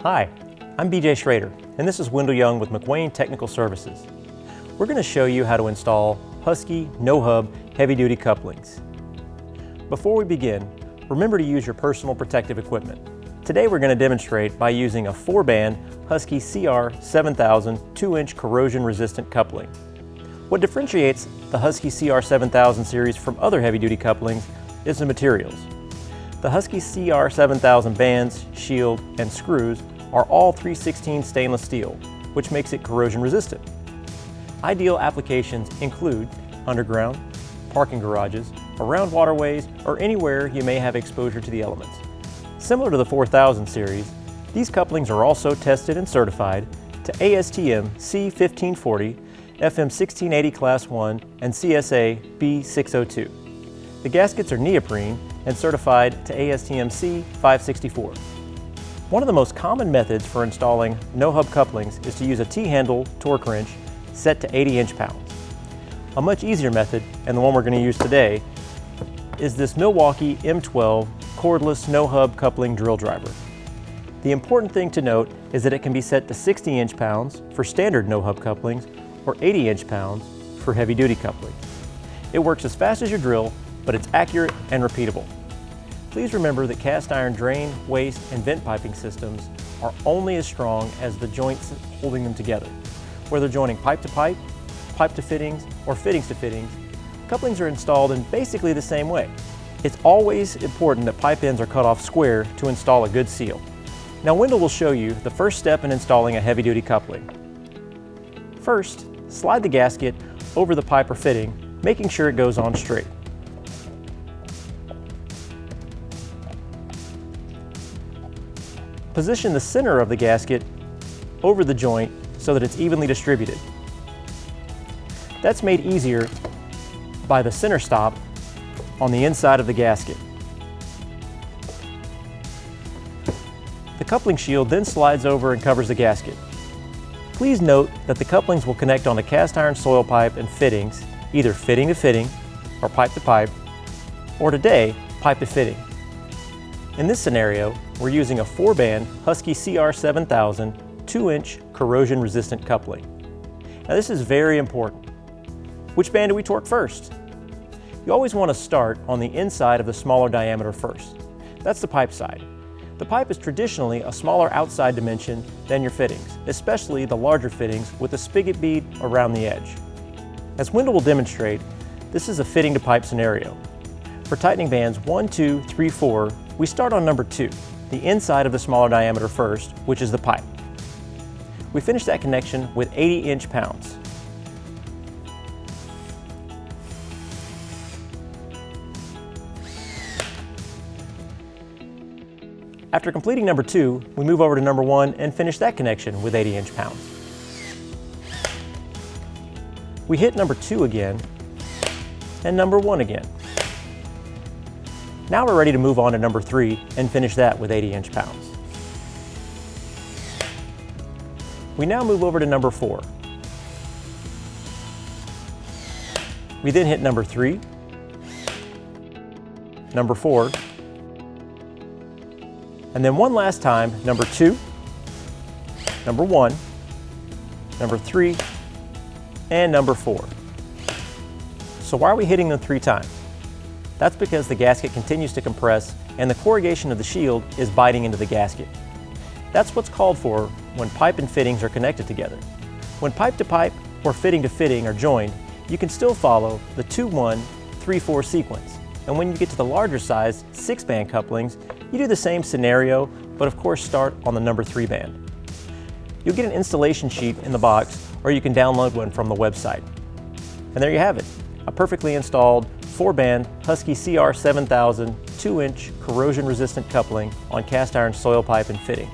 Hi, I'm BJ Schrader, and this is Wendell Young with McWane Technical Services. We're going to show you how to install Husky no-hub heavy-duty couplings. Before we begin, remember to use your personal protective equipment. Today we're going to demonstrate by using a 4-band Husky CR 7000 2-inch corrosion-resistant coupling. What differentiates the Husky CR 7000 series from other heavy-duty couplings is the materials. The Husky CR 7000 bands, shield, and screws are all 3/16 stainless steel, which makes it corrosion resistant. Ideal applications include underground, parking garages, around waterways, or anywhere you may have exposure to the elements. Similar to the 4000 series, these couplings are also tested and certified to ASTM C1540, FM 1680 Class 1, and CSA B602. The gaskets are neoprene and certified to ASTM C564. One of the most common methods for installing no-hub couplings is to use a T-handle torque wrench set to 80 inch-pounds. A much easier method, and the one we're going to use today, is this Milwaukee M12 cordless no-hub coupling drill driver. The important thing to note is that it can be set to 60 inch-pounds for standard no-hub couplings or 80 inch-pounds for heavy-duty couplings. It works as fast as your drill, but it's accurate and repeatable. Please remember that cast iron drain, waste, and vent piping systems are only as strong as the joints holding them together. Whether joining pipe to pipe, pipe to fittings, or fittings to fittings, couplings are installed in basically the same way. It's always important that pipe ends are cut off square to install a good seal. Now Wendell will show you the first step in installing a heavy-duty coupling. First, slide the gasket over the pipe or fitting, making sure it goes on straight. Position the center of the gasket over the joint so that it's evenly distributed. That's made easier by the center stop on the inside of the gasket. The coupling shield then slides over and covers the gasket. Please note that the couplings will connect on a cast iron soil pipe and fittings, either fitting to fitting or pipe to pipe, or today, pipe to fitting. In this scenario, we're using a 4-band Husky CR 7000 2-inch corrosion-resistant coupling. Now this is very important. Which band do we torque first? You always want to start on the inside of the smaller diameter first. That's the pipe side. The pipe is traditionally a smaller outside dimension than your fittings, especially the larger fittings with a spigot bead around the edge. As Wendell will demonstrate, this is a fitting to pipe scenario. For tightening bands 1, 2, 3, 4, we start on number 2, the inside of the smaller diameter first, which is the pipe. We finish that connection with 80 inch-pounds. After completing number 2, we move over to number 1 and finish that connection with 80 inch-pounds. We hit number 2 again and number 1 again. Now we're ready to move on to number 3 and finish that with 80 inch-pounds. We now move over to number 4. We then hit number 3, number 4, and then one last time, number 2, number 1, number 3, and number 4. So why are we hitting them 3 times? That's because the gasket continues to compress and the corrugation of the shield is biting into the gasket. That's what's called for when pipe and fittings are connected together. When pipe to pipe or fitting to fitting are joined, you can still follow the 2-1, 3-4 sequence. And when you get to the larger size 6-band couplings, you do the same scenario, but of course start on the number 3 band. You'll get an installation sheet in the box, or you can download one from the website. And there you have it, a perfectly installed 4-band Husky CR 7000 2-inch corrosion-resistant coupling on cast iron soil pipe and fitting.